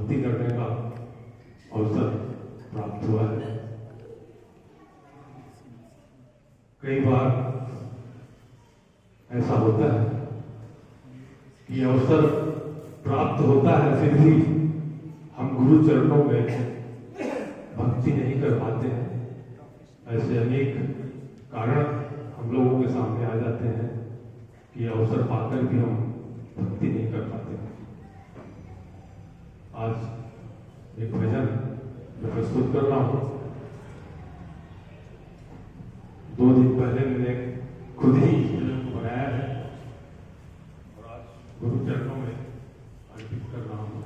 भक्ति करने का अवसर प्राप्त हुआ है। कई बार ऐसा होता है कि अवसर प्राप्त होता है, फिर भी हम गुरु चरणों में भक्ति नहीं कर पाते हैं। ऐसे अनेक कारण हम लोगों के सामने आ जाते हैं कि अवसर पाकर भी हम भक्ति नहीं कर पाते। आज एक भजन मैं प्रस्तुत कर रहा हूँ। 2 दिन पहले मैंने खुद ही भजन को बनाया है और आज गुरु चरणों में अर्पित कर रहा हूँ।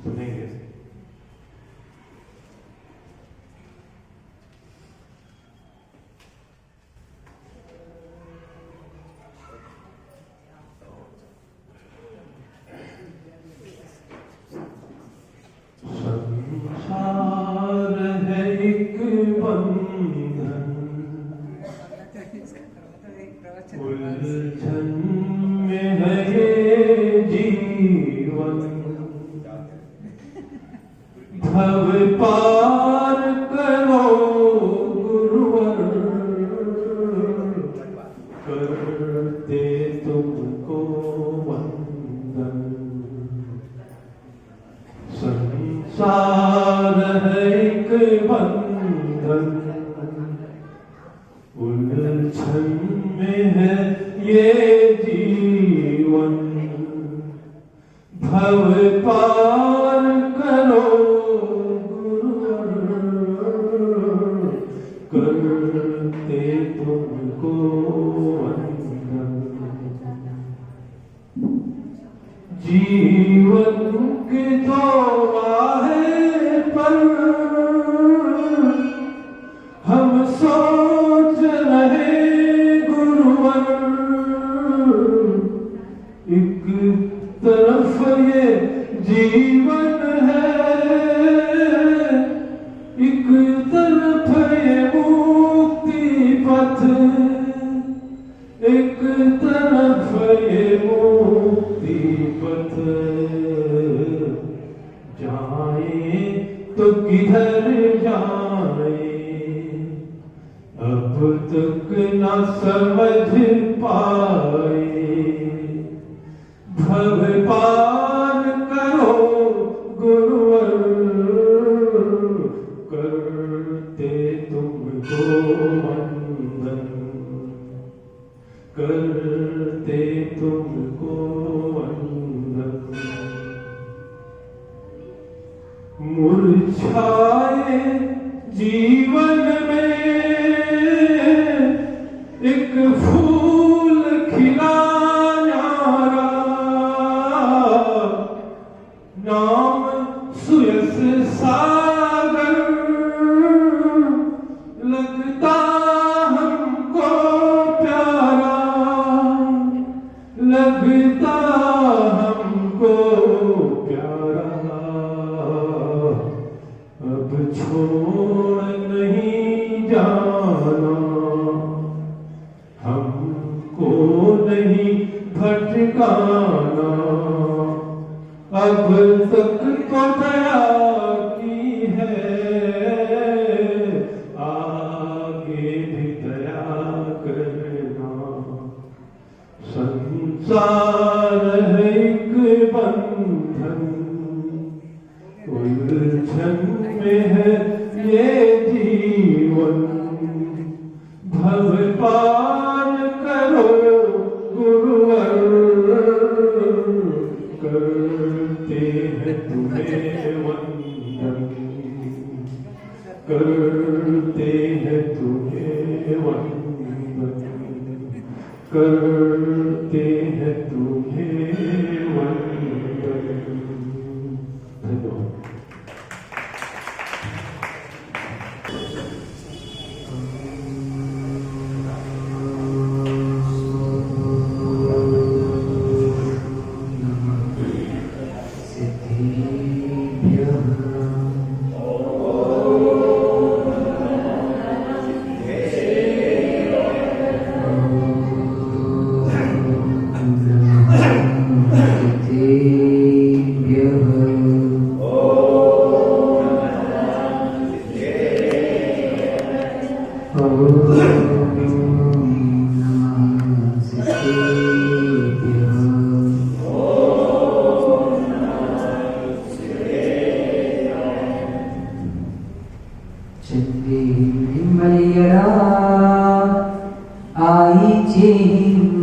सुनेंगे। संसार है एक बंधन, उलझन में है ये जीवन, भव पार करो गुरुवर, करते तुमको वंदन। संसार है एक बंधन, उलझन में है ये जीवन, भव पार करो गुरुवर, करते तुमको वंदन। जीवन के तो राहें पर हम सोच रहे गुरुवर, एक तरफ ये जीवन है, एक तरफ ये मुक्ति पथ, एक तरफ ये मुक्ति पथ। जाए तो किधर जाए, अब तक न समझ पाए, भव पार करो गुरुवर, करते तुमको वंदन, करते तुमको वंदन। मुरझाए जीवन में एक फूल खिला न्यारा, नाम सुयस सागर, लगता हमको प्यारा, लगता हमको प्यारा। अब छोड़ नहीं जाना, हमको नहीं भटकाना, अब तक तो दया की है, आगे भी दया करना। संसार है एक बंधन, उलझन में है ये जीवन, भव पार करो गुरुवर, करते हैं तुम्हें वंदन, करते हैं तुम्हें वंदन, करते हैं तुम्हें वंदन। धन्यवाद।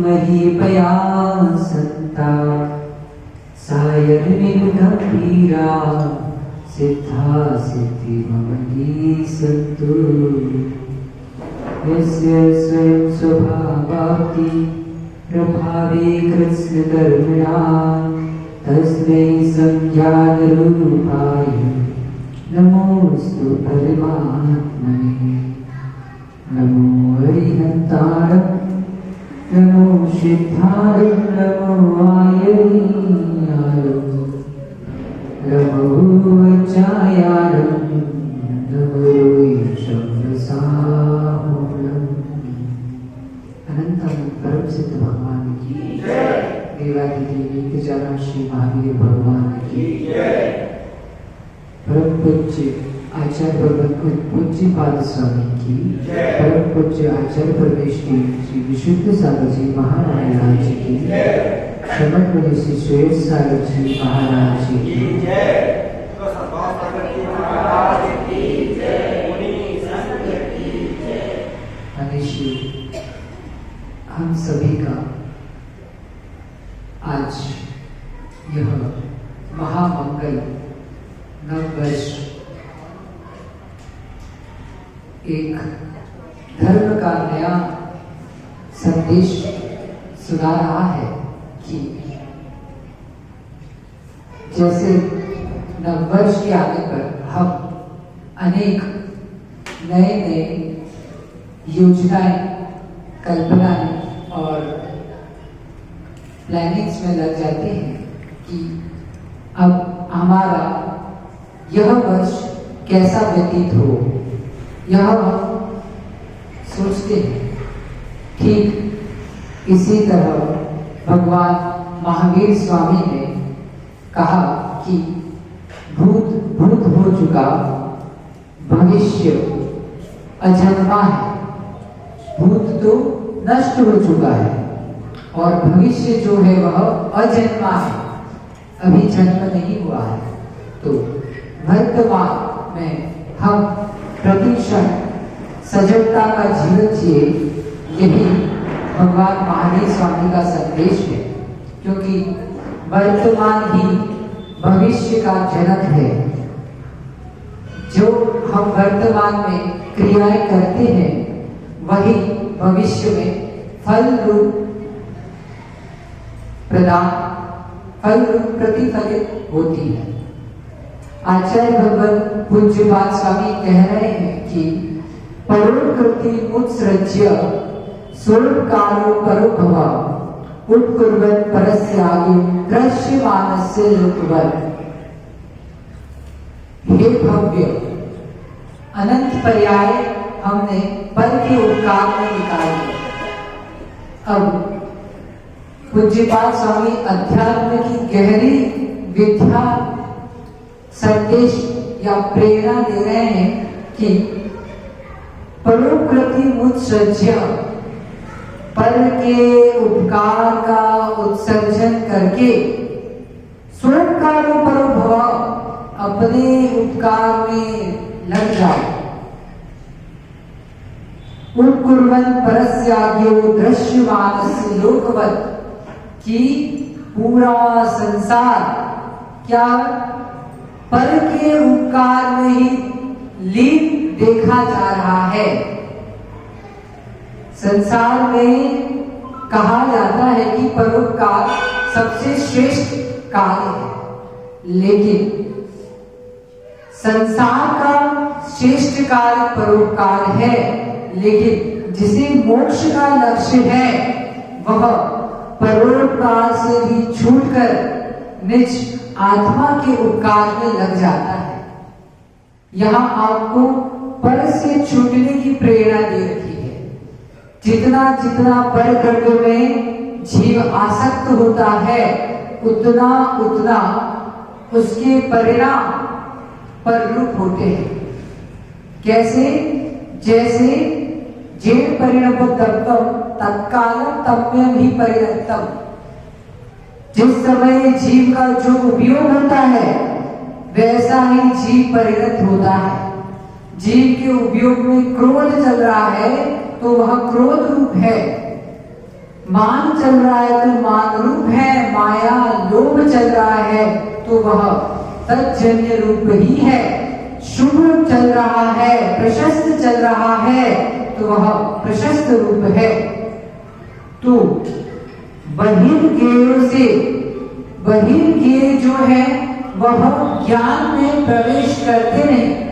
महीपया सत्ता सायर्निं गंभीरा सिद्धा सिद्धि ममनी सन्तु यस्य स्वयं स्वभावाप्ति प्रभावे कृत्स्नकर्मणा तस्मै संज्ञानरूपाय नमोऽस्तु परमात्मने। नमो हरिहन्तारं नमो सिद्धारं नमो आयर्यारं नमो वज्रायारं नमो शम्भसाहुरम्। अनंत परम सिद्ध भगवान की देवादिदेव नित्यचरण श्री महावीर भगवान की परम पूज्य आचार्य पूज्य पाद स्वामी की परम पूज्य आचार्य परमेश्वरी श्री विशुद्ध सागर जी महाराज की श्रवण मुनि श्री श्वेत सागर जी महाराज की मनीषी हम सभी का आज यह महामंगल नववर्ष एक धर्म का नया संदेश सुना रहा है कि जैसे नववर्ष के आने पर हम अनेक नए नए योजनाएं कल्पनाएं और प्लानिंग्स में लग जाते हैं कि अब हमारा यह वर्ष कैसा व्यतीत हो, यह हम सोचते हैं। ठीक इसी तरह भगवान महावीर स्वामी ने कहा कि भूत भूत हो चुका, भविष्य अजन्मा है। भूत तो नष्ट हो चुका है और भविष्य जो है वह अजन्मा है, अभी जन्म नहीं हुआ है। तो वर्तमान में हम प्रतिक्षण सजगता का जीवन जिए, यही भगवान महावीर स्वामी का संदेश है। क्योंकि वर्तमान ही भविष्य का जनक है। जो हम वर्तमान में क्रियाएं करते हैं वही भविष्य में फल रूप प्रतिफलित होती है। आचार्य भगवान पूज्यपाद स्वामी कह रहे हैं कि परोकृति उत्सृज्य स्वरूपकारो परोभव उत्कुर्वन् परस्यागे दृश्यमानस्य लोकवत्। हे भव्य, अनंत पर्याय हमने पर के उपकार में निकाले। अब पूज्यपाद स्वामी अध्यात्म की गहरी विद्या संदेश या प्रेरणा दे रहे हैं कि परोकृति उत्सृज्य, पर के उपकार का उत्सर्जन करके स्वरूपकारो परोभव, अपने उपकार में लग जाओ। उत्कुर्वन् परस्याग्यो दृश्यमानस्य लोकवत्, कि पूरा संसार क्या पर के उपकार में ही लीन देखा जा रहा है। संसार में कहा जाता है कि परोपकार सबसे श्रेष्ठ कार्य है, लेकिन संसार का श्रेष्ठ कार्य परोपकार है, लेकिन जिसे मोक्ष का लक्ष्य है वह परोपकार से भी छूटकर निज आत्मा के उपकार में लग जाता है। यहाँ आपको पर से छूटने की प्रेरणा दे रखी है। जितना जितना पर कर्म में जीव आसक्त होता है, उतना उतना उसके परिणाम पररूप होते हैं। कैसे? जैसे जेन परिणपतत्वम तत्कालम तम्यम ही परिणतम। जिस समय जीव का जो उपयोग होता है वैसा ही जीव परिणत होता है। जीव के उपयोग में क्रोध चल रहा है तो वह क्रोध रूप है। मान चल रहा है तो मान रूप है, माया लोभ चल रहा है तो वह तज्जन्य रूप ही है। शुभ चल रहा है, प्रशस्त चल रहा है तो वह प्रशस्त रूप है। तो बहिर्ज्ञेय से बहिर्ज्ञेय जो है वह ज्ञान में प्रवेश करते नहीं।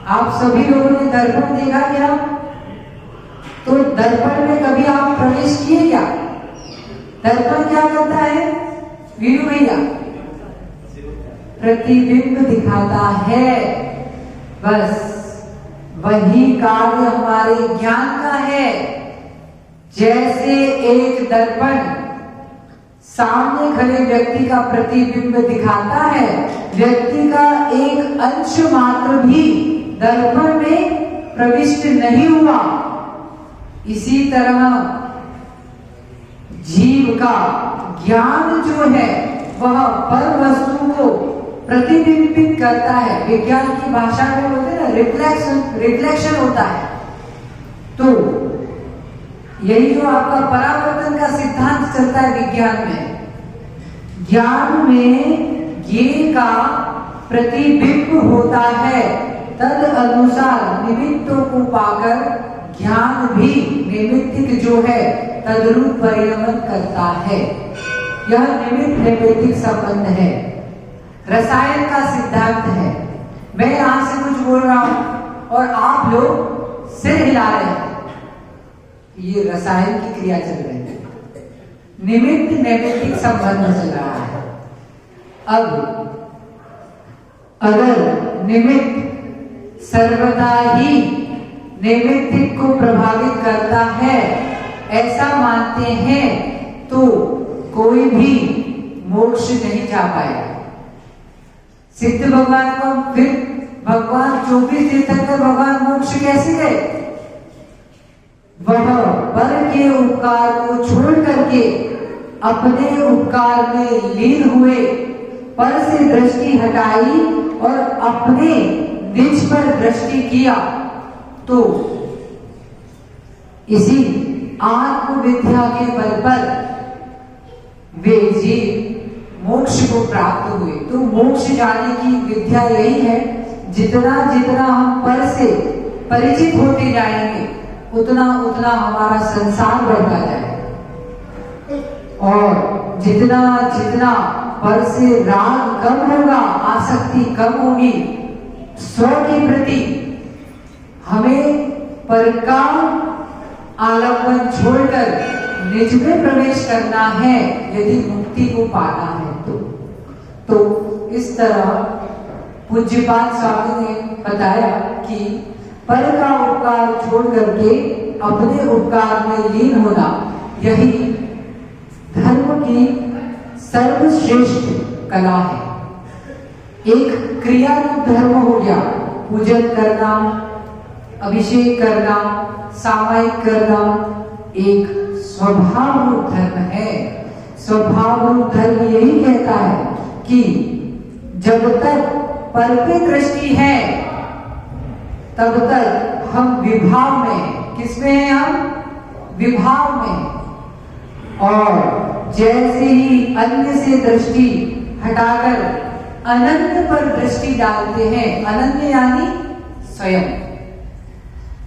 आप सभी लोगों ने दर्पण देखा क्या? तो दर्पण में कभी आप प्रवेश किए क्या? दर्पण क्या करता है वीरू भैया? प्रतिबिंब दिखाता है, बस वही कार्य हमारे ज्ञान का है। जैसे एक दर्पण सामने खड़े व्यक्ति का प्रतिबिंब दिखाता है, व्यक्ति का एक अंश मात्र भी दर्पण में प्रविष्ट नहीं हुआ, इसी तरह जीव का ज्ञान जो है वह पर वस्तु को प्रतिबिंबित करता है। विज्ञान की भाषा में बोलते हैं ना, रिफ्लेक्शन होता है। तो यही जो आपका परावर्तन का सिद्धांत चलता है विज्ञान में, ज्ञान में ये का प्रतिबिंब होता है, तद अनुसार निमित्तों को पाकर ज्ञान भी निमित्तिक जो है तद्रूप परिणमन करता है। यह निमित्त नैमित्तिक संबंध है, रसायन का सिद्धांत है। मैं यहां से कुछ बोल रहा हूं और आप लोग सिर हिला रहे हैं, ये रसायन की क्रिया चल रही है, निमित्त नैमित्तिक संबंध चल रहा है। अब अगर निमित्त सर्वदा ही नैमित्तिक को प्रभावित करता है ऐसा मानते हैं तो कोई भी मोक्ष नहीं जा पाएगा। सिद्ध भगवान को फिर भगवान 24 तीर्थंकर भगवान मोक्ष कैसे गए? वह पर के उपकार को छोड़ करके अपने उपकार में लीन हुए, पर से दृष्टि हटाई और अपने निज पर दृष्टि किया, तो इसी आत्मविद्या के बल पर वे जीव मोक्ष को प्राप्त हुए। तो मोक्ष जाने की विद्या यही है, जितना जितना हम पर से परिचित होते जाएंगे उतना उतना हमारा संसार बढ़ता जाए, और जितना जितना पर से राग कम होगा, आसक्ति कम होगी स्व के प्रति, हमें पर का आलम्बन छोड़कर निज में प्रवेश करना है यदि मुक्ति को पाना है तो इस तरह पूज्यपाद स्वामी ने बताया कि पर का उपकार छोड़ करके अपने उपकार में लीन होना, यही धर्म की सर्वश्रेष्ठ कला है। एक क्रिया रूप धर्म हो गया, पूजन करना, अभिषेक करना, सामायिक करना, एक स्वभाव रूप धर्म है। स्वभाव रूप धर्म यही कहता है कि जब तक पर पे दृष्टि है तब तक हम विभाव में, किसमें हैं हम? विभाव में। और जैसे ही अन्य से दृष्टि हटाकर अनंत पर दृष्टि डालते हैं, अनन्य यानी स्वयं,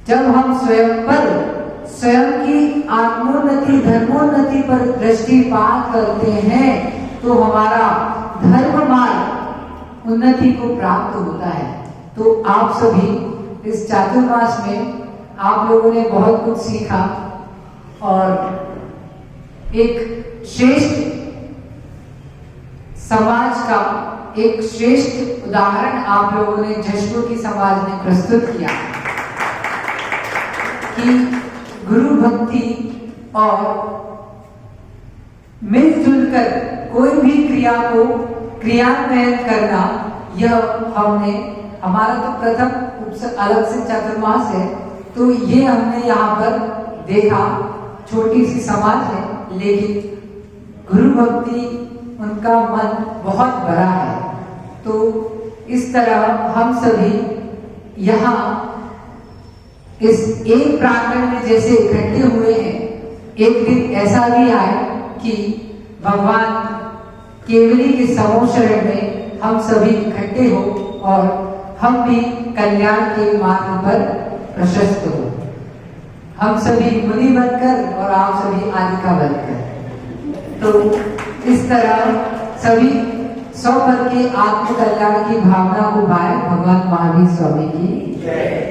जब हम स्वयं पर, स्वयं की आत्मोन्नति धर्मोन्नति पर दृष्टिपात करते हैं तो हमारा धर्म मार्ग उन्नति को प्राप्त होता है। तो आप सभी इस चातुर्मास में आप लोगों ने बहुत कुछ सीखा और एक श्रेष्ठ समाज का एक श्रेष्ठ उदाहरण आप लोगों ने जशपुर समाज ने प्रस्तुत किया कि गुरु भक्ति और मिलजुल कर कोई भी क्रिया को क्रियान्वयन करना, यह हमने, हमारा तो प्रथम अलग से चातुर्मास है तो ये हमने यहाँ पर देखा, छोटी सी समाज है लेकिन गुरु भक्ति उनका मन बहुत बड़ा है। तो इस तरह हम सभी यहाँ इस एक प्रांगण में जैसे इकट्ठे हुए हैं एक दिन ऐसा भी आए कि भगवान केवली के समूह शरण में हम सभी इकट्ठे हो और हम भी कल्याण के मार्ग पर प्रशस्त हो, हम सभी मुनि बनकर और आप सभी आदिका बनकर। तो इस तरह सभी 100 के आत्म कल्याण की भावना को भाए भगवान महावीर स्वामी की जय।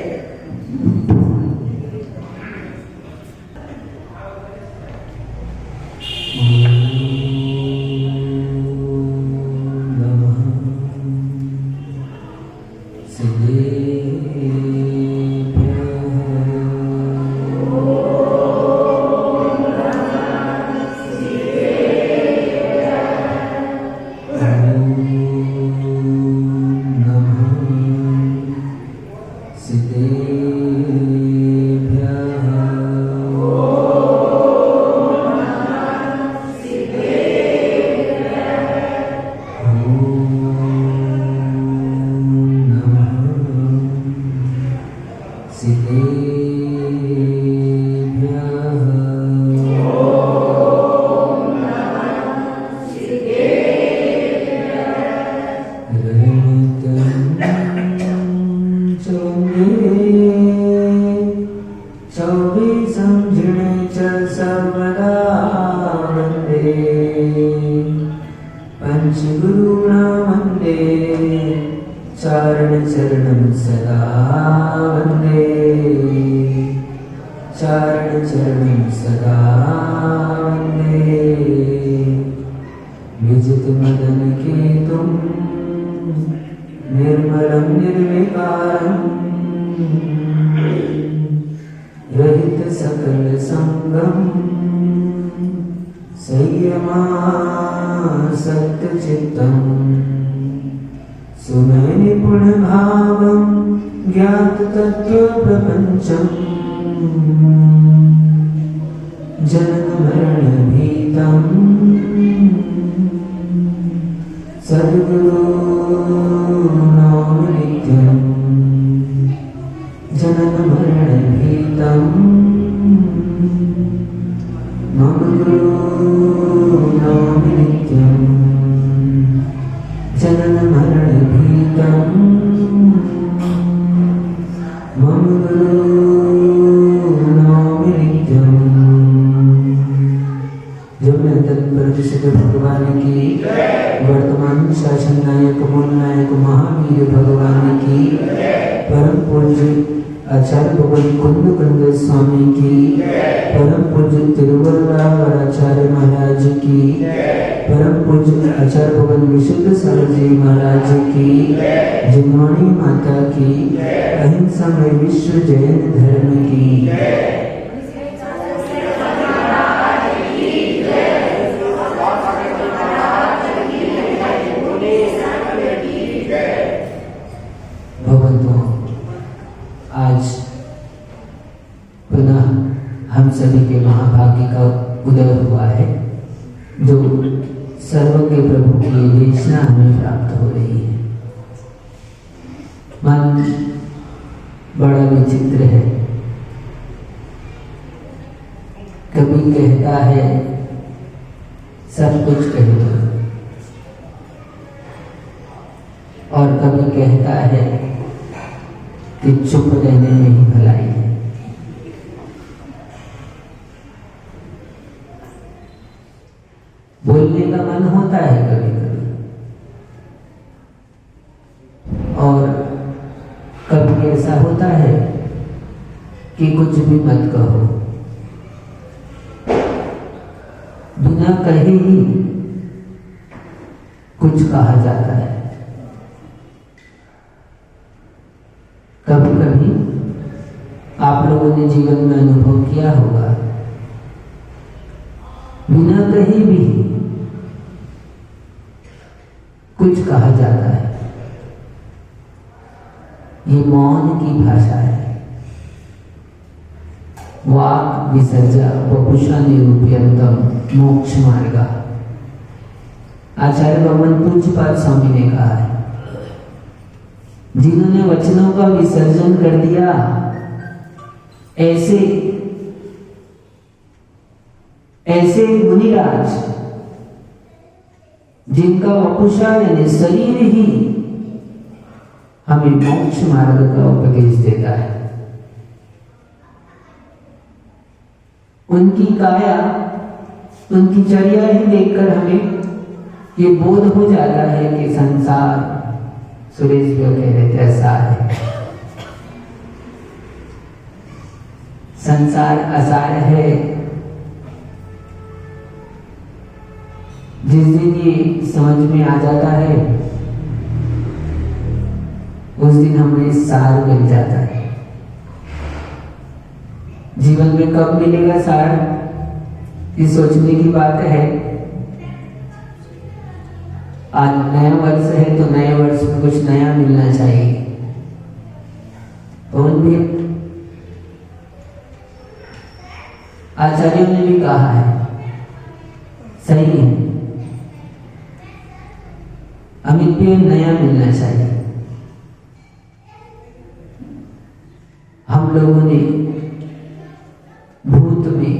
विसर्जा वपुषा निरूप्यंतम मोक्ष मार्ग। आचार्य भगवान पूज्यपाद स्वामी ने कहा है, जिन्होंने वचनों का विसर्जन कर दिया, ऐसे ऐसे मुनिराज जिनका वपुषा यानी शरीर ही हमें मोक्ष मार्ग का उपदेश देता है, उनकी काया, उनकी चर्या ही देखकर हमें ये बोध हो जाता है कि संसार, सुरेश भी कह रहे थे, ऐसा है, संसार असार है। जिस दिन ये समझ में आ जाता है उस दिन हमें सार मिल जाता है। जीवन में कब मिलेगा सार, ये सोचने की बात है। आज नया वर्ष है तो नए वर्ष में कुछ नया मिलना चाहिए। और भी आचार्यों ने भी कहा है, सही है, हमें भी नया मिलना चाहिए। हम लोगों ने भूत में,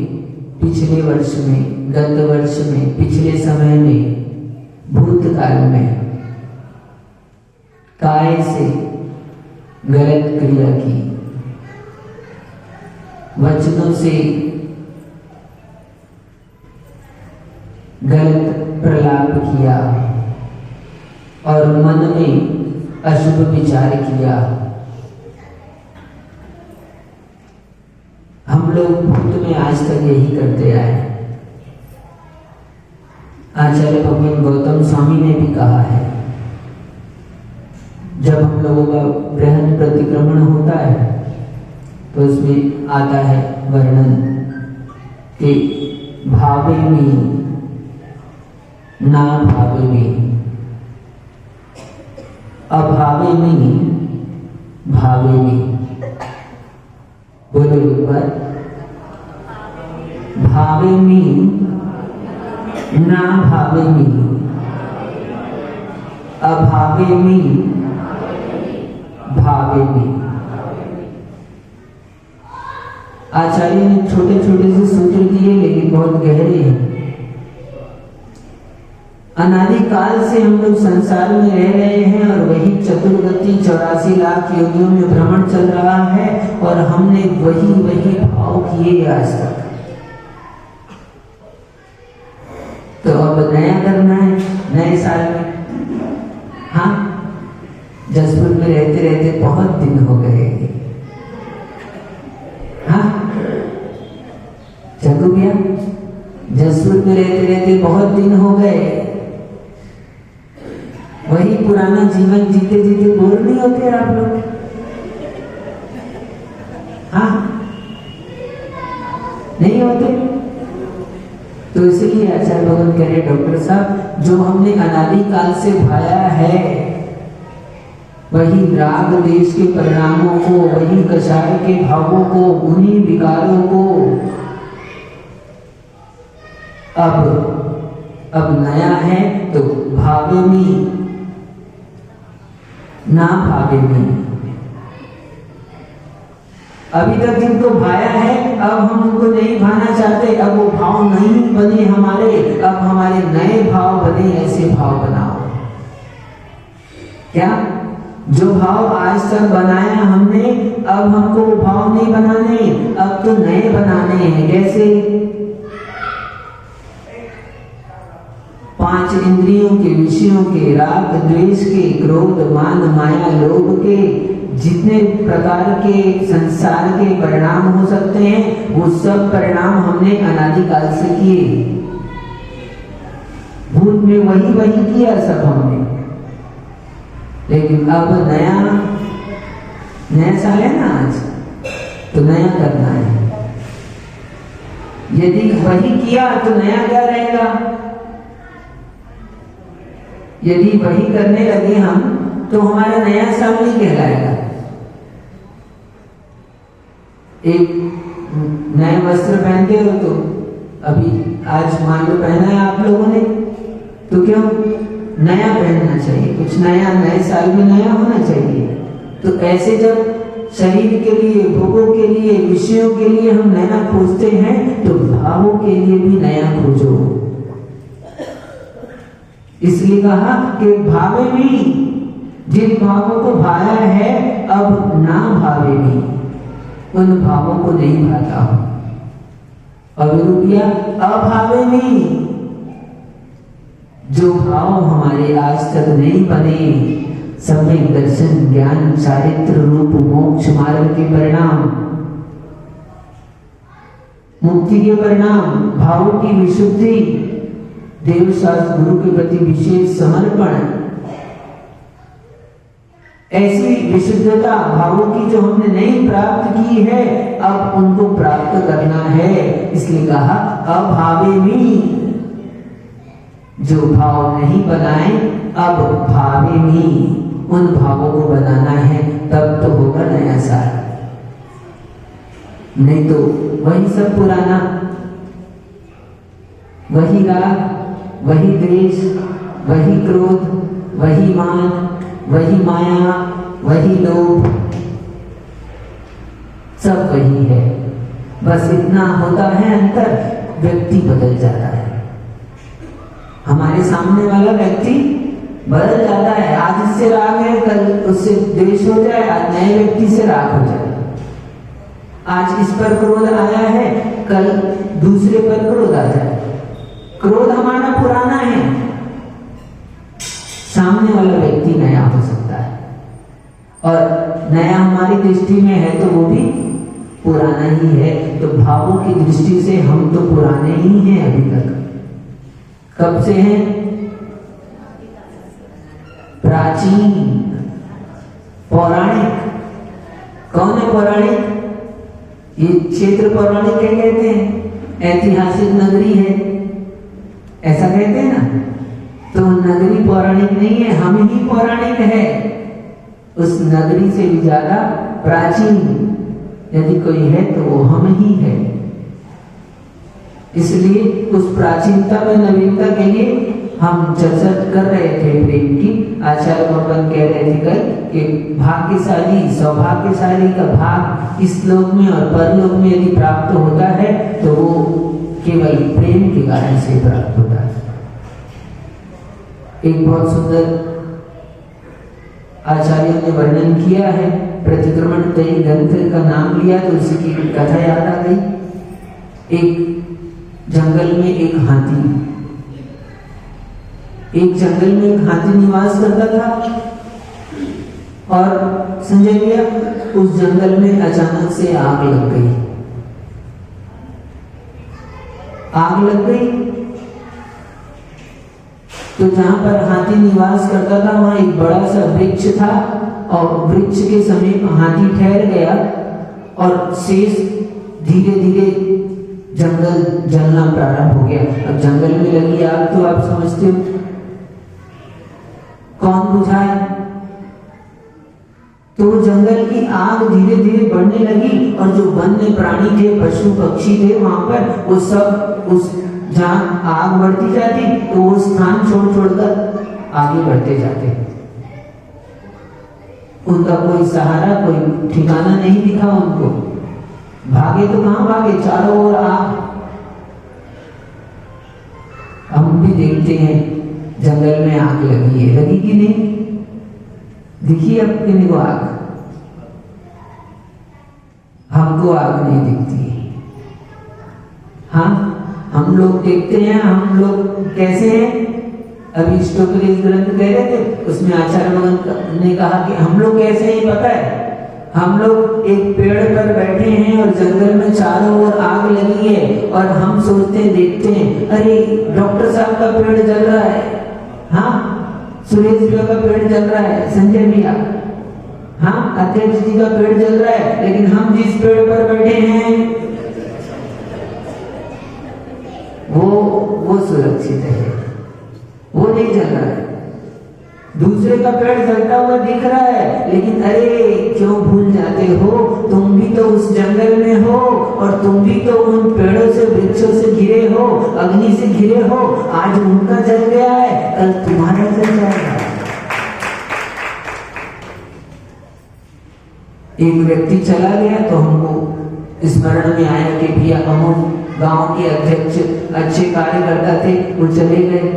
पिछले वर्ष में, गत वर्ष में, पिछले समय में, भूतकाल में काय से गलत क्रिया की, वचनों से गलत प्रलाप किया और मन में अशुभ विचार किया। हम लोग भूत में आज तक यही करते आए। आचार्य भगवान गौतम स्वामी ने भी कहा है, जब हम लोगों का बृहद प्रतिक्रमण होता है तो उसमें आता है वर्णन कि भावे में ना भावे में, अभावे में भावे में। बोलो एक बार, भावे में ना भावे में, अभावे में भावे में। आचार्य ने छोटे छोटे से सूत्र दिए लेकिन बहुत गहरे हैं। अनादिकाल से हम लोग संसार में रह रहे हैं और वही चतुर्गति 84 लाख योगियों में भ्रमण चल रहा है और हमने वही भाव किए आज तक। तो अब नया करना है नए साल में। हाँ, जसपुर में रहते रहते बहुत दिन हो गए। हाँ जगू भैया, जसपुर में रहते रहते बहुत दिन हो गए। वही पुराना जीवन जीते जीते बोर नहीं होते आप लोग? हाँ नहीं होते? तो इसलिए आचार्य भगवान कह रहे, डॉक्टर साहब, जो हमने अनादिकाल से भाया है वही राग देश के परिणामों को, वही कषाय के भावों को, उन्हीं विकारों को अब नया है तो भावे में ना भावे में। अभी तक जिनको भाया है अब हम उनको नहीं भाना चाहते, अब वो भाव नहीं बने हमारे, अब हमारे नए भाव बने। ऐसे भाव बनाओ। क्या जो भाव आज तक बनाया हमने, अब हमको वो भाव नहीं बनाने, अब तो नए बनाने हैं। कैसे? 5 इंद्रियों के, विषयों के, राग द्वेष के, क्रोध मान माया लोभ के, जितने प्रकार के संसार के परिणाम हो सकते हैं वो सब परिणाम हमने अनादिकाल से किए। भूत में वही किया सब हमने। लेकिन अब नया साल है ना आज, तो नया करना है। यदि वही किया तो नया क्या रहेगा? यदि वही करने लगे हम तो हमारा नया साल नहीं कहलाएगा। एक नए वस्त्र पहनते हो तो अभी आज मान लो पहना है आप लोगों ने, तो क्यों नया पहनना चाहिए? कुछ नया, नए साल में नया होना चाहिए। तो ऐसे जब शरीर के लिए, भोगों के लिए, विषयों के लिए हम नया खोजते हैं, तो भावों के लिए भी नया खोजो। इसलिए कहा कि भावे भी, जिन भावों को भाया है अब ना भावे भी, उन भावों को नहीं भाता हूं। और रुपया अभावे भी, जो भाव हमारे आज तक नहीं बने, सम्यक दर्शन, ज्ञान, चारित्र रूप मोक्ष मार्ग के परिणाम, मुक्ति के परिणाम, भावों की विशुद्धि, देव शास्त्र गुरु के प्रति विशेष समर्पण, ऐसी विशुद्धता भावों की जो हमने नहीं प्राप्त की है, अब उनको प्राप्त करना है। इसलिए कहा अभावे में, जो भाव नहीं बनाए अब भावे में, उन भावों को बनाना है, तब तो होगा नया साल। नहीं तो वही सब पुराना, वही राग, वही द्वेष, वही क्रोध, वही मान, वही माया, वही लोभ, सब वही है। बस इतना होता है अंतर, व्यक्ति बदल जाता है। हमारे सामने वाला व्यक्ति बदल जाता है। आज इससे राग है, कल उससे द्वेष हो जाए, आज नए व्यक्ति से राग हो जाए। आज इस पर क्रोध आया है, कल दूसरे पर क्रोध आ जाए। क्रोध हमारा पुराना है, सामने वाला व्यक्ति नया हो सकता है, और नया हमारी दृष्टि में है तो वो भी पुराना ही है। तो भावों की दृष्टि से हम तो पुराने ही हैं अभी तक। कब से हैं? प्राचीन, पौराणिक। कौन है पौराणिक? ये क्षेत्र पौराणिक क्या कहते हैं? ऐतिहासिक नगरी है, ऐसा कहते हैं ना। तो नगरी पौराणिक नहीं है, हम ही पौराणिक है। उस नगरी से भी ज्यादा प्राचीन यदि कोई है तो वो हम ही है। इसलिए उस प्राचीनता में नवीनता के लिए हम चर्चा कर रहे थे प्रेम की। आचार्य भगवान कह रहे थे कल कि भाग्यशाली, सौभाग्यशाली का भाग इस लोक में और परलोक में यदि प्राप्त होता है तो वो केवल प्रेम के कारण से प्राप्त होता है। एक बहुत सुंदर आचार्यों ने वर्णन किया है, प्रतिक्रमण कई ग्रंथ का नाम लिया तो उसी की कथा याद आ गई। एक जंगल में एक हाथी निवास करता था, और संजय भैया उस जंगल में अचानक से आग लग गई। तो जहां पर हाथी निवास करता था वहां एक बड़ा सा वृक्ष था, और वृक्ष के समीप हाथी ठहर गया, और शेष धीरे धीरे जंगल जलना प्रारंभ हो गया। अब जंगल में लगी आग तो आप समझते हो कौन बुझाए? तो जंगल की आग धीरे धीरे बढ़ने लगी, और जो वन्य प्राणी थे, पशु पक्षी थे वहां पर, वो सब उस जहां आग बढ़ती जाती तो वो स्थान छोड़ छोड़कर आगे बढ़ते जाते। उनका कोई सहारा, कोई ठिकाना नहीं दिखा उनको। भागे तो कहां भागे, चारों ओर आग। हम भी देखते हैं जंगल में आग लगी है, लगी कि नहीं दिखी? अब किन्हीं को आग? हमको आग नहीं दिखती। हाँ, हम लोग देखते हैं। हम लोग कैसे हैं? अभी स्टोकलेस ग्रंथ कह रहे थे, उसमें आचार्य भगवान ने कहा कि हम लोग कैसे हैं पता है? हम लोग एक पेड़ पर बैठे हैं और जंगल में चारों ओर आग लगी है, और हम सोचते देखते हैं, अरे डॉक्टर साहब का पेड़ जल रहा है, हाँ सुरेश भैया का पेड़ जल रहा है, संजय भैया, हाँ अध्यक्ष जी का पेड़ जल रहा है, लेकिन हम जिस पेड़ पर बैठे हैं वो सुरक्षित है, वो नहीं जल रहा है। दूसरे का पेड़ जलता हुआ दिख रहा है, लेकिन अरे क्यों भूल जाते हो, तुम भी तो उस जंगल में हो, और तुम भी तो उन पेड़ों से, वृक्षों से घिरे हो, अग्नि से घिरे हो। आज उनका जल गया है, कल तुम्हारा जल जाएगा। एक व्यक्ति चला गया तो हमको स्मरण में आया कि भैया अमुक गांव के अध्यक्ष अच्छे कार्यकर्ता थे, वो चले गए।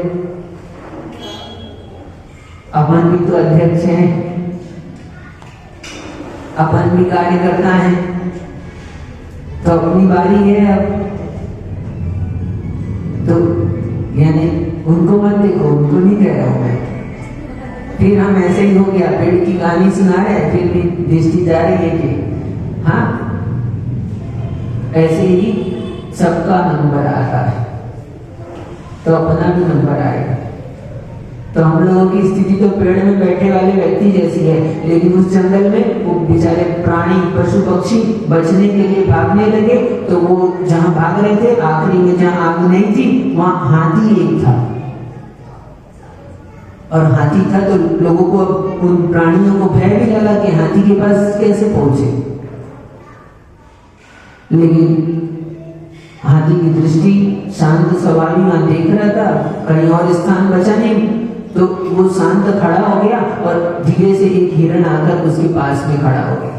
अपन भी तो अध्यक्ष हैं, अपन भी कार्यकर्ता हैं, तो अपनी बारी है अब। तो यानी उनको मत देखो, उनको नहीं कह रहा हूं मैं। फिर हम ऐसे ही हो गया, पेड़ की कहानी सुना रहे, फिर भी दृष्टि जा रही है कि हाँ, ऐसे ही सबका नंबर आता है तो अपना भी नंबर आएगा। तो हम लोगों की स्थिति तो पेड़ में बैठे वाले व्यक्ति जैसी है, लेकिन उस जंगल में वो बेचारे प्राणी पशु पक्षी बचने के लिए भागने लगे, तो वो जहां भाग रहे थे आखिरी में जहां आग नहीं थी वहां हाथी एक था, और हाथी था तो लोगों को उन प्राणियों को भय भी लगा कि हाथी के पास कैसे पहुंचे। लेकिन हाथी की दृष्टि शांत सवारी वहां देख रहा था, कहीं और स्थान बचा नहीं, तो वो शांत खड़ा हो गया और धीरे से एक हिरण आकर उसके पास में खड़ा हो गया।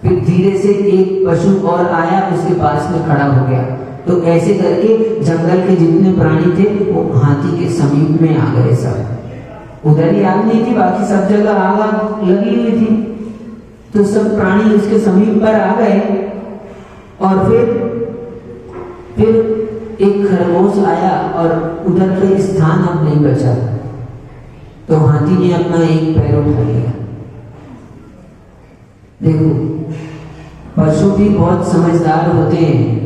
फिर धीरे से एक पशु और आया उसके पास में खड़ा हो गया। तो ऐसे करके जंगल के जितने प्राणी थे वो हाथी के समीप में आ गए। सब उधर ही आग नहीं थी, बाकी सब जगह आग लगी हुई थी, तो सब प्राणी उसके समीप पर आ गए। और फिर एक खरगोश आया और उधर पे स्थान अब नहीं बचा, तो हाथी ने अपना एक पैर उठा लिया। देखो, पशु भी बहुत समझदार होते हैं,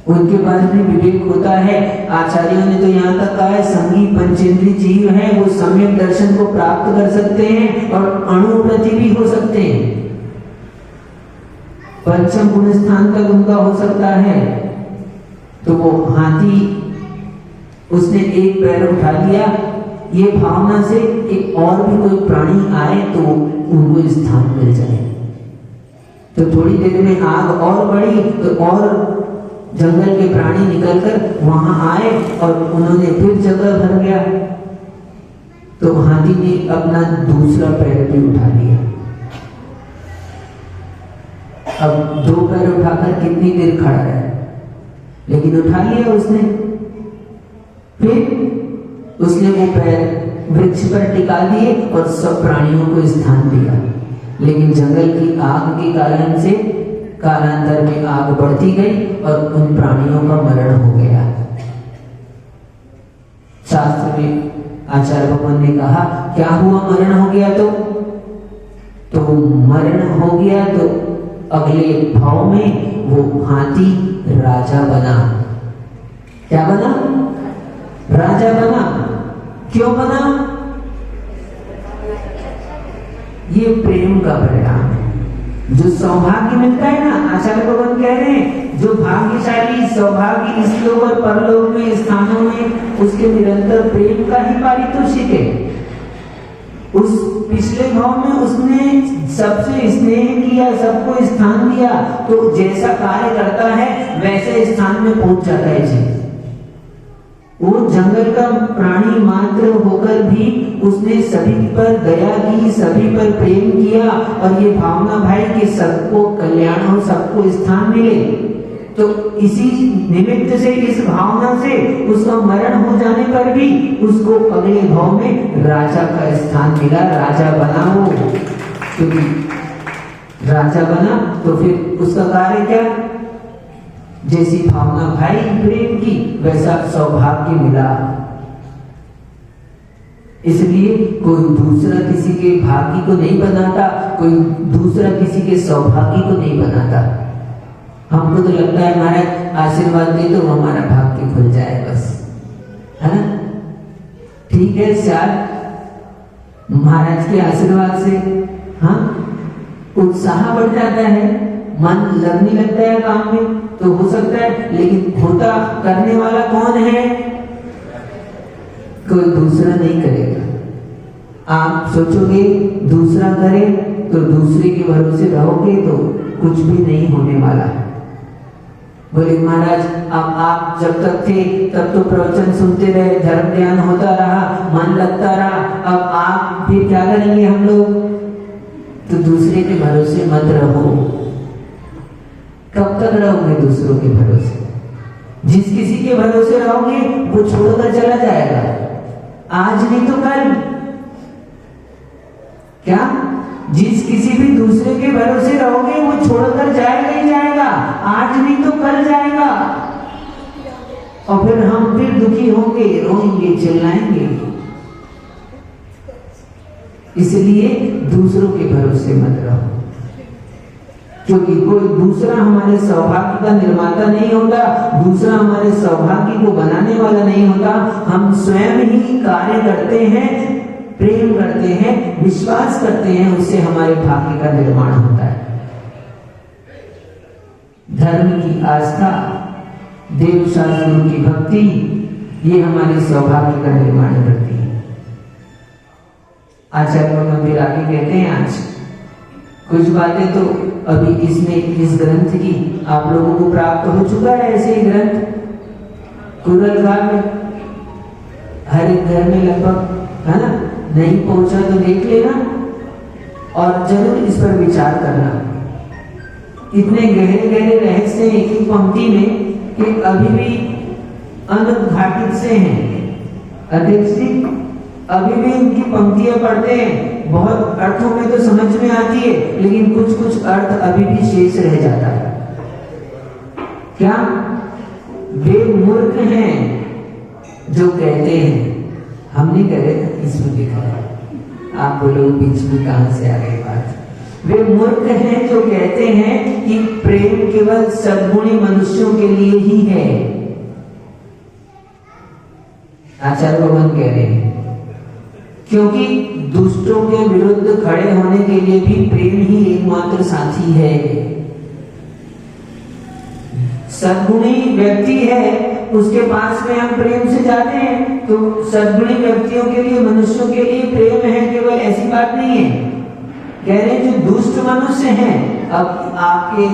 उनके पास भी विवेक होता है। आचार्यों ने तो यहाँ तक कहा है, संगी पंचेंद्रिय जीव है, वो सम्यक दर्शन को प्राप्त कर सकते हैं और अणुप्रति भी हो सकते हैं, पंचम गुण स्थान तक उनका हो सकता है। तो वो हाथी उसने एक पैर उठा लिया, ये भावना से कि और भी कोई प्राणी आए तो उनको स्थान मिल जाए। तो थोड़ी देर में आग और बढ़ी, तो और जंगल के प्राणी निकलकर वहां आए और उन्होंने फिर जगह भर गया। तो हाथी ने अपना दूसरा पैर भी उठा लिया। अब दो पैर उठाकर कितनी देर खड़ा है, लेकिन उठा लिया उसने। फिर उसने वो पैर वृक्ष पर टिका दिए और सब प्राणियों को स्थान दिया। लेकिन जंगल की आग के कारण से कालांतर में आग बढ़ती गई और उन प्राणियों का मरण हो गया। शास्त्र में आचार्य भगवान ने कहा, क्या हुआ मरण हो गया तो मरण हो गया तो अगले भाव में वो हाथी राजा बना। क्या बना? राजा बना। क्यों बना? ये प्रेम का परिणाम है। जो सौभाग्य मिलता है ना, आचार्य भगवान कह रहे हैं, जो भाग्यशाली सौभाग्य इस लोक और परलोक में स्थानों में उसके निरंतर प्रेम का ही पारितोषिक है। उस पिछले भाव में उसने सबसे स्नेह किया, सबको स्थान दिया, तो जैसा कार्य करता है वैसे स्थान में पहुंच जाता है जी। वो जंगल का प्राणी मात्र होकर भी उसने सभी पर दया की, सभी पर प्रेम किया, और ये भावना भाई कि सबको कल्याण हो, सबको स्थान मिले। तो इसी निमित्त से, इस भावना से उसका मरण हो जाने पर भी उसको अगले भाव में राजा का स्थान मिला, राजा बना वो। क्योंकि राजा बना तो फिर उसका कार्य क्या? जैसी भावना भाई प्रेम की, वैसा सौभाग्य मिला। इसलिए कोई दूसरा किसी के भाग्य को नहीं बनाता, कोई दूसरा किसी के सौभाग्य को नहीं बनाता। हमको तो लगता है महाराज आशीर्वाद दे तो हमारा भाग्य खुल जाए बस, है ना? ठीक है, शायद महाराज के आशीर्वाद से हाँ उत्साह बढ़ जाता है, मन लगने लगता है काम में, तो हो सकता है। लेकिन होता करने वाला कौन है? कोई दूसरा नहीं करेगा। आप सोचोगे दूसरा करे तो दूसरे के भरोसे रहोगे तो कुछ भी नहीं होने वाला है। बोले महाराज अब आप जब तक थे तब तो प्रवचन सुनते रहे, धर्म ज्ञान होता रहा, मन लगता रहा, अब आप फिर क्या करेंगे हम लोग? तो दूसरे के भरोसे मत रहो। कब तक रहोगे दूसरों के भरोसे? जिस किसी के भरोसे रहोगे वो छोड़कर चला जाएगा, आज नहीं तो कल। क्या? जिस किसी भी दूसरे के भरोसे रहोगे वो छोड़कर जाएगा ही जाएगा, आज नहीं तो कल जाएगा। और फिर हम फिर दुखी होंगे, रोएंगे, चिल्लाएंगे। इसलिए दूसरों के भरोसे मत रहो, क्योंकि कोई दूसरा हमारे सौभाग्य का निर्माता नहीं होता, दूसरा हमारे सौभाग्य को बनाने वाला नहीं होता। हम स्वयं ही कार्य करते हैं, प्रेम करते हैं, विश्वास करते हैं, उससे हमारे भाग्य का निर्माण होता है। धर्म की आस्था, देव शास्त्रों की भक्ति, ये हमारे सौभाग्य का निर्माण करती है। आचार्य मंदिर आगे कहते हैं, आज कुछ बातें तो अभी इसमें इस ग्रंथ की आप लोगों को प्राप्त हो चुका है। ऐसे ही ग्रंथ कुरलगाह में हर एक घर में लगभग, है ना? नहीं पहुंचा तो देख लेना और जरूर इस पर विचार करना। इतने गहरे गहरे रहस्य एक ही पंक्ति में कि अभी भी अनुद्घाटित से हैं। अध्यक्ष जी अभी भी इनकी पंक्तियां पढ़ते हैं, बहुत अर्थों में तो समझ में आती है, लेकिन कुछ कुछ अर्थ अभी भी शेष रह जाता है। क्या? वे मूर्ख हैं जो कहते हैं, हम नहीं कह रहे, इसमें लिखा है, आप बोलो बीच में कहां से आ गई बात। वे मूर्ख हैं जो कहते हैं कि प्रेम केवल सद्गुणी मनुष्यों के लिए ही है। आचार्य भगवान कह रहे हैं, क्योंकि दुष्टों के विरुद्ध खड़े होने के लिए भी प्रेम ही एकमात्र साथी है। सद्गुणी व्यक्ति है, उसके पास में हम प्रेम से जाते हैं, तो सद्गुणी व्यक्तियों के लिए, मनुष्यों के लिए प्रेम है, केवल ऐसी बात नहीं है। कह रहे हैं जो दुष्ट मनुष्य हैं, अब आपके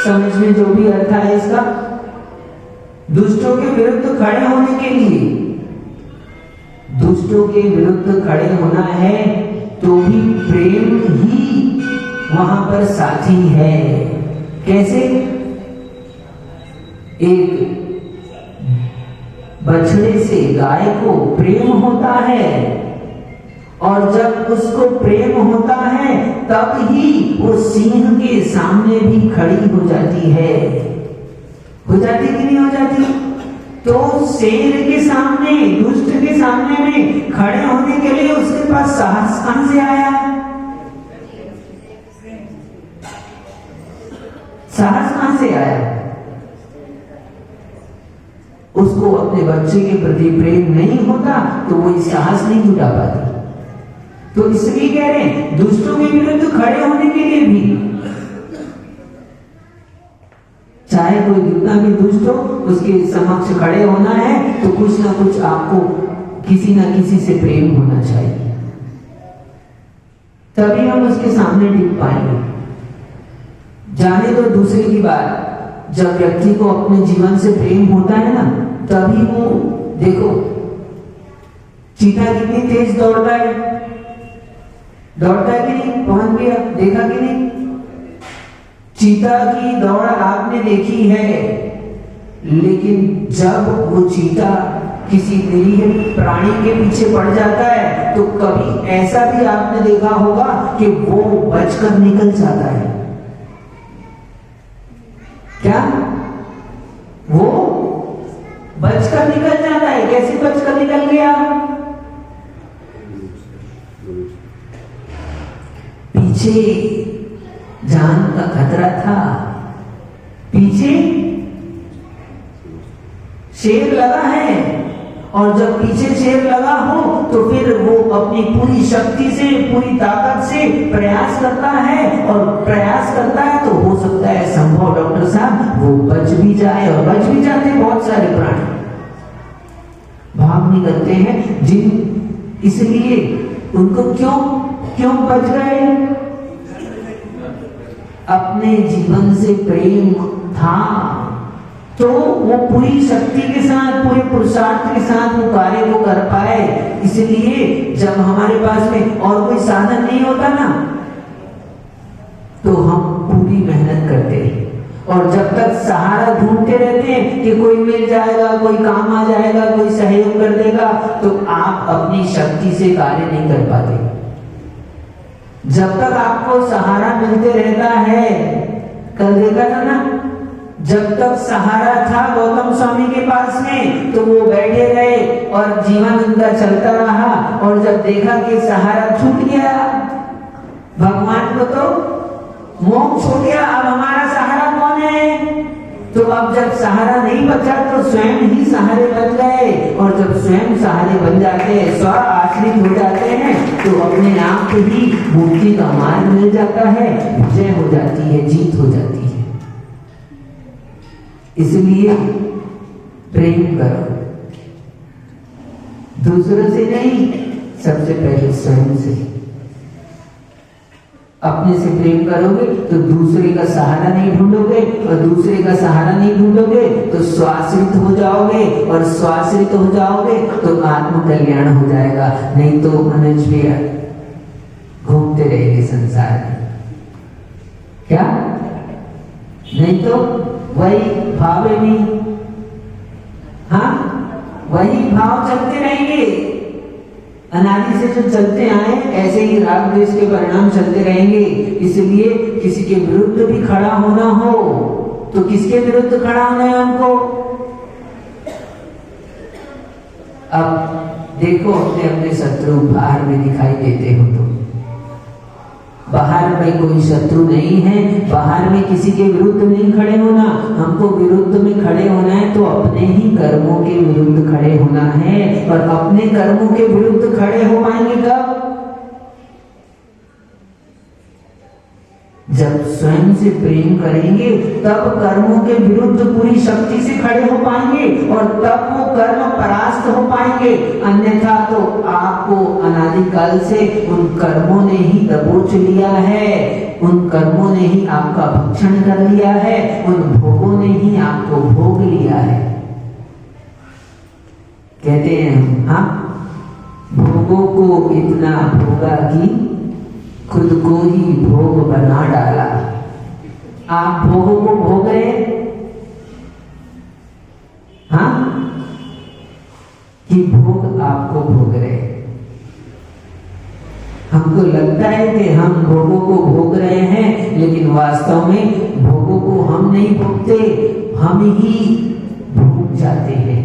समझ में जो भी अर्थ है इसका, दुष्टों के विरुद्ध खड़े होने के लिए, दुष्टों के विरुद्ध खड़े होना है तो भी प्रेम ही वहां पर साथी है। कैसे? एक बछड़े से गाय को प्रेम होता है, और जब उसको प्रेम होता है तब ही वो सिंह के सामने भी खड़ी हो जाती है। हो जाती कि नहीं हो जाती? तो शेर के सामने, दुष्ट के सामने में खड़े होने के लिए उसके पास साहस कहां से आया? साहस कहां से आया? उसको अपने बच्चे के प्रति प्रेम नहीं होता तो वो साहस नहीं जुटा पाती। तो इसलिए कह रहे हैं दुष्टों के विरुद्ध खड़े होने के लिए भी, चाहे कोई कितना भी दुष्ट हो, उसके समक्ष खड़े होना है तो कुछ ना कुछ आपको किसी ना किसी से प्रेम होना चाहिए, तभी हम उसके सामने टिक पाएंगे। जाने तो दूसरे की बात, जब व्यक्ति को अपने जीवन से प्रेम होता है ना, तभी वो, देखो चीता कितनी तेज दौड़ता है कि नहीं? पवन भैया देखा कि नहीं? चीता की दौड़ आपने देखी है, लेकिन जब वो चीता किसी निरीह प्राणी के पीछे पड़ जाता है तो कभी ऐसा भी आपने देखा होगा कि वो बचकर निकल जाता है। क्या? वो बचकर निकल जाता है। कैसे बचकर निकल गया? पीछे जान का खतरा था, पीछे शेर लगा है, और जब पीछे शेर लगा हो तो फिर वो अपनी पूरी शक्ति से, पूरी ताकत से प्रयास करता है, और प्रयास करता है तो हो सकता है संभव डॉक्टर साहब वो बच भी जाए, और बच भी जाते हैं बहुत सारे प्राणी, भाग निकलते हैं जिन, इसलिए उनको क्यों बच गए? अपने जीवन से प्रेम था तो वो पूरी शक्ति के साथ, पूरे पुरुषार्थ के साथ वो कार्य को कर पाए। इसलिए जब हमारे पास में और कोई साधन नहीं होता ना, तो हम पूरी मेहनत करते हैं, और जब तक सहारा ढूंढते रहते हैं कि कोई मिल जाएगा, कोई काम आ जाएगा, कोई सहयोग कर देगा, तो आप अपनी शक्ति से कार्य नहीं कर पाते। जब तक आपको सहारा मिलते रहता है, कल देखा था ना, जब तक सहारा था गौतम स्वामी के पास में, तो वो बैठे रहे और जीवन उनका चलता रहा, और जब देखा कि सहारा छूट गया, भगवान को तो मोक्ष हो गया, अब हमारा सहारा कौन है? तो अब जब सहारा नहीं बचा तो स्वयं ही सहारे बन गए, और जब स्वयं सहारे बन जाते हैं, स्व आश्रित हो जाते हैं, तो अपने आप ही मुक्ति का मार्ग मिल जाता है, विजय हो जाती है, जीत हो जाती है। इसलिए प्रेम करो, दूसरों से नहीं, सबसे पहले स्वयं से। अपने से प्रेम करोगे तो दूसरे का सहारा नहीं ढूंढोगे, और दूसरे का सहारा नहीं ढूंढोगे तो स्वाश्रित हो जाओगे, और स्वाश्रित हो जाओगे तो आत्म कल्याण हो जाएगा। नहीं तो मनुष्य घूमते रहेंगे संसार में, क्या? नहीं तो वही भाव में, हाँ, वही भाव चलते रहेंगे। अनादि से जो चलते आए, ऐसे ही राग द्वेष के परिणाम चलते रहेंगे। इसलिए किसी के विरुद्ध भी खड़ा होना हो तो किसके विरुद्ध खड़ा होना है हमको? अब देखो, अपने अपने शत्रु बाहर में दिखाई देते हो तो बाहर में कोई शत्रु नहीं है, बाहर में किसी के विरुद्ध नहीं खड़े होना। हमको विरुद्ध में खड़े होना है तो अपने ही कर्मों के विरुद्ध खड़े होना है, और अपने कर्मों के विरुद्ध खड़े हो पाएंगे कब? जब स्वयं से प्रेम करेंगे तब कर्मों के विरुद्ध पूरी शक्ति से खड़े हो पाएंगे, और तब वो कर्म परास्त हो पाएंगे। अन्यथा तो आपको अनादिकाल से उन कर्मों ने ही दबोच लिया है, उन कर्मों ने ही आपका भक्षण कर लिया है, उन भोगों ने ही आपको भोग लिया है। कहते हैं हम, हाँ, भोगों को इतना भोगा कि खुद को ही भोग बना डाला। आप भोगों को भोग रहे, हाँ, कि भोग आपको भोग रहे? हमको लगता है कि हम भोगों को भोग रहे हैं, लेकिन वास्तव में भोगों को हम नहीं भोगते, हम ही भोग जाते हैं।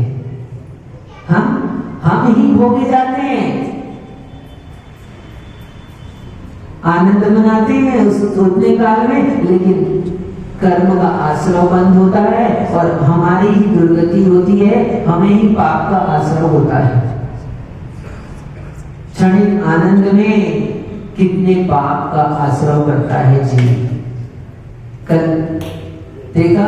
हम ही भोगे जाते हैं। आनंद मनाते हैं उस उतने काल में, लेकिन कर्म का आश्रय बंद होता है और हमारी ही दुर्गति होती है, हमें ही पाप का आश्रय होता है। क्षणिक आनंद में कितने पाप का आश्रय करता है जीव। कल देखा,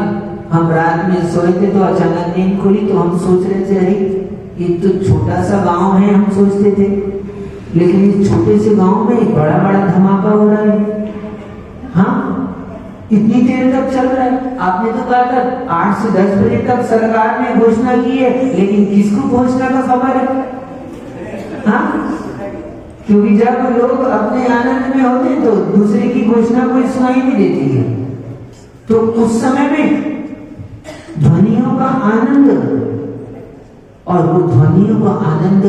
हम रात में सोए थे तो अचानक नींद खुली तो हम सोच रहे थे, अरे ये तो छोटा सा गांव है, हम सोचते थे, लेकिन इस छोटे से गांव में बड़ा बड़ा धमाका हो रहा है। हाँ, इतनी देर तक चल रहा है। आपने तो कहा था 8 से 10 बजे तक सरकार ने घोषणा की है, लेकिन किसको घोषणा का खबर है? हाँ, क्योंकि जब लोग अपने आनंद में होते हैं तो दूसरे की घोषणा कोई सुनाई नहीं देती है। तो उस समय में ध्वनियों का आनंद, और वो ध्वनियों का आनंद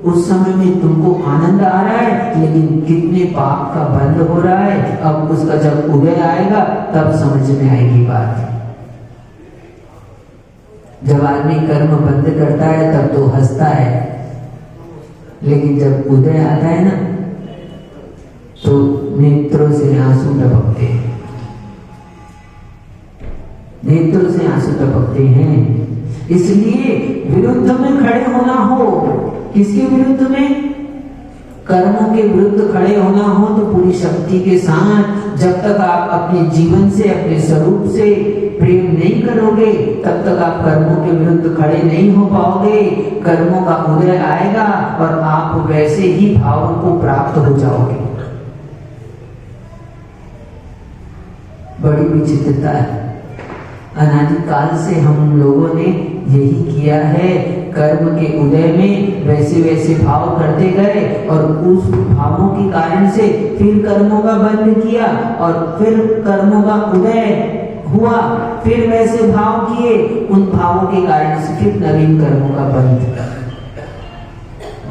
उस समय में तुमको आनंद आ रहा है, लेकिन कितने पाप का बंद हो रहा है। अब उसका जब उदय आएगा तब समझ में आएगी बात। जब आदमी कर्म बंद करता है तब तो हंसता है, लेकिन जब उदय आता है ना तो नेत्रों से आंसू टपकते हैं, नेत्रों से आंसू टपकते हैं। इसलिए विरुद्ध में खड़े होना हो, किसके विरुद्ध में? कर्मों के विरुद्ध खड़े होना हो तो पूरी शक्ति के साथ। जब तक आप अपने जीवन से, अपने स्वरूप से प्रेम नहीं करोगे, तब तक आप कर्मों के विरुद्ध खड़े नहीं हो पाओगे। कर्मों का उदय आएगा और आप वैसे ही भावों को प्राप्त हो जाओगे। बड़ी विचित्रता है। अनादिकाल से हम लोगों ने यही किया है। कर्म के उदय में वैसे वैसे भाव करते गए और उस भावों के कारण से फिर कर्मों का बंध किया और फिर कर्मों का उदय हुआ, फिर वैसे भाव किए, उन भावों के कारण से फिर नवीन कर्मों का बंध।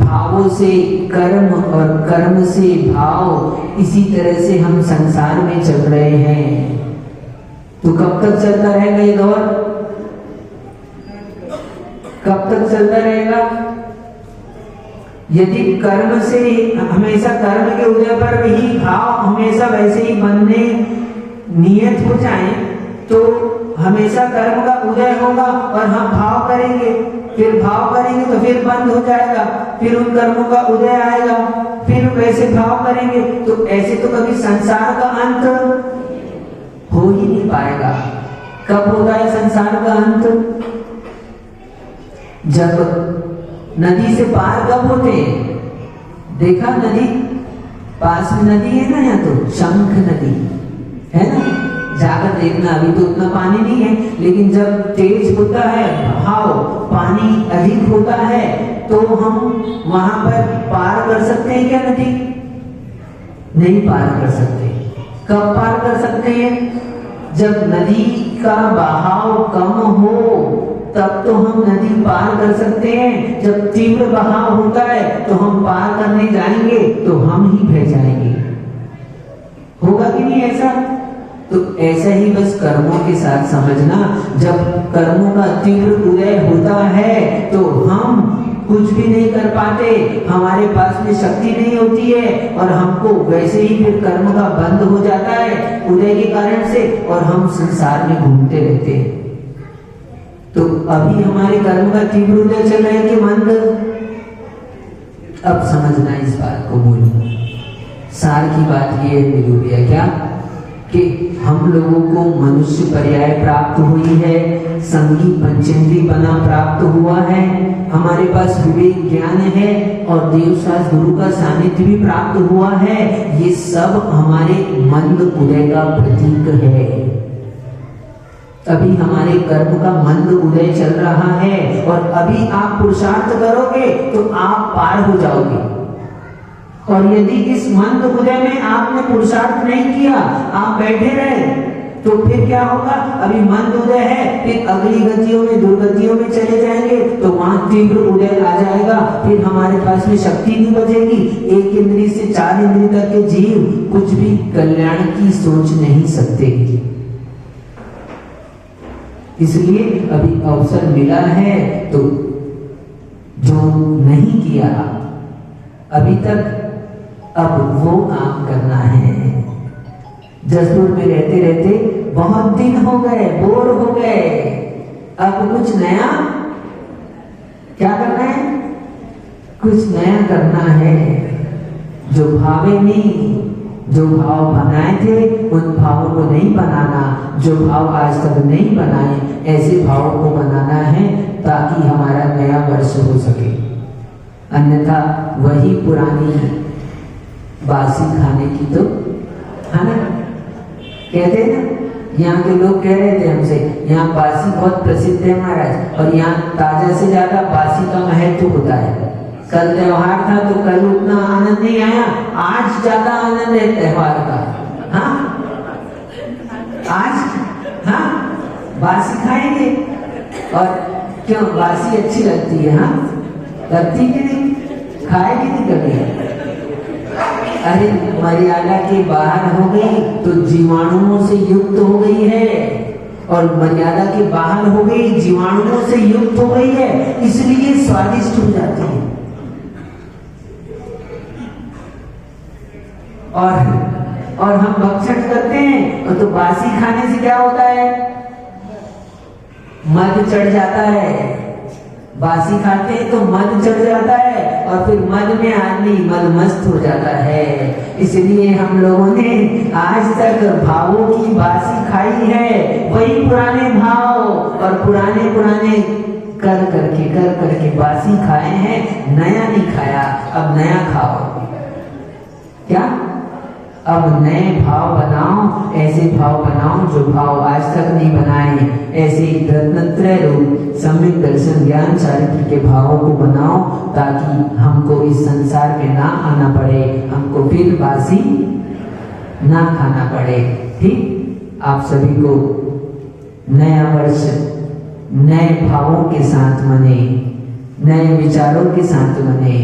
भावों से कर्म और कर्म से भाव, इसी तरह से हम संसार में चल रहे हैं। तो कब तक चलता रहेगा ये दौर? कब तक चलता रहेगा? यदि कर्म से हमेशा कर्म के उदय पर ही भाव हमेशा वैसे ही बनने नियत हो जाए तो हमेशा कर्म का उदय होगा और हम भाव करेंगे, फिर भाव करेंगे तो फिर बंद हो जाएगा, फिर उन कर्मों का उदय आएगा, फिर वैसे भाव करेंगे, तो ऐसे तो कभी संसार का अंत हो ही नहीं पाएगा। कब होता है संसार का अंत? जब नदी से पार कब होते हैं? देखा नदी, पास में नदी है ना, यहाँ तो शंख नदी है ना, जाकर देखना। अभी तो उतना पानी नहीं है, लेकिन जब तेज होता है भाव, पानी अधिक होता है, तो हम वहां पर पार कर सकते हैं क्या नदी? नहीं पार कर सकते। कब पार कर सकते हैं? जब नदी का बहाव कम हो तब तो हम नदी पार कर सकते हैं। जब तीव्र बहाव होता है तो हम पार करने जाएंगे तो हम ही बह जाएंगे। होगा कि नहीं ऐसा? तो ऐसा ही बस कर्मों के साथ समझना, जब कर्मों का तीव्र उदय होता है तो हम कुछ भी नहीं कर पाते, हमारे पास में शक्ति नहीं होती है और हमको वैसे ही फिर कर्म का बंद हो जाता है उदय के कारण से, और हम संसार में घूमते रहते हैं। तो अभी हमारे कर्म का तीव्र उदय चल रहा है कि मंद? अब समझना इस बात को। बोली सार की बात ये मिलू दिया क्या कि हम लोगों को मनुष्य पर्याय प्राप्त हुई है, संगी पंचेंद्री बना प्राप्त हुआ है, हमारे पास विवेक ज्ञान है और देवशास्त्र गुरु का सानिध्य भी प्राप्त हुआ है। ये सब हमारे मंद उदय का प्रतीक है। अभी हमारे कर्म का मंद उदय चल रहा है और अभी आप पुरुषार्थ करोगे तो आप पार हो जाओगे। और यदि इस मंद उदय में आपने पुरुषार्थ नहीं किया, आप बैठे रहे, तो फिर क्या होगा? अभी मंद उदय है, फिर अगली गतियों में दुर्गतियों में चले जाएंगे तो वहां तीव्र उदय आ जाएगा, फिर हमारे पास में शक्ति नहीं बचेगी। एक इंद्रिय से 4 इंद्रिय तक के जीव कुछ भी कल्याण की सोच नहीं सकते। इसलिए अभी अवसर मिला है तो जो नहीं किया अभी तक, अब वो काम करना है। जसपुर में रहते रहते बहुत दिन हो गए, बोर हो गए, अब कुछ नया क्या करना है? कुछ नया करना है। जो भावे नहीं, जो भाव बनाए थे उन भावों को नहीं बनाना, जो भाव आज तक नहीं बनाए ऐसे भावों को बनाना है ताकि हमारा नया वर्ष हो सके। अन्यथा वही पुरानी बासी खाने की तो है ना, कहते हैं ना, यहाँ के लोग कह रहे थे हमसे, यहाँ बासी बहुत प्रसिद्ध है महाराज, और यहाँ ताजा से ज्यादा बासी का महत्व होता है। कल त्योहार था तो कल उतना आनंद नहीं आया, आज ज्यादा आनंद है त्योहार का। हाँ आज, हाँ बासी खाएंगे। और क्यों बासी अच्छी लगती है? हाँ लगती कि नहीं? खाए कि नहीं कभी? अरे मर्यादा के बाहर हो गई तो जीवाणुओं से युक्त हो गई है, और मर्यादा के बाहर हो गई जीवाणुओं से युक्त हो गई है, इसलिए स्वादिष्ट हो जाती है। और हम भक्षण करते हैं और तो बासी खाने से क्या होता है? मद चढ़ जाता है। बासी खाते हैं तो मद चढ़ जाता है और फिर मद में आदमी मदमस्त हो जाता है। इसलिए हम लोगों ने आज तक भावों की बासी खाई है, वही पुराने भाव और पुराने कर करके बासी खाए हैं, नया नहीं खाया। अब नया खाओ। क्या? अब नए भाव बनाओ, ऐसे भाव बनाओ जो भाव आज तक नहीं बनाए। ऐसे रत्नत्रय रूप सम्यक दर्शन ज्ञान चारित्र के भावों को बनाओ, ताकि हमको इस संसार में ना आना पड़े, हमको फिर बासी ना खाना पड़े। ठीक, आप सभी को नया वर्ष नए भावों के साथ मने, नए विचारों के साथ मने।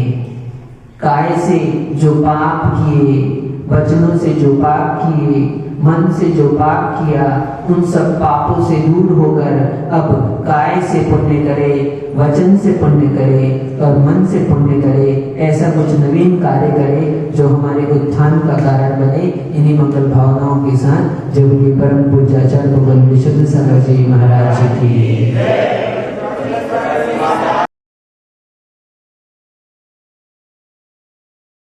काय से जो पाप किए, वचनों से जो पाप किए, मन से जो पाप किया, उन सब पापों से दूर होकर अब काय से पुण्य करे, वचन से पुण्य करे और मन से पुण्य करे। ऐसा कुछ नवीन कार्य करे जो हमारे उत्थान का कारण बने। इन्हीं मंगल भावनाओं के साथ जब ये परम पूज्य आचार्य भगवान विशुद्ध सरस्वती जी महाराज की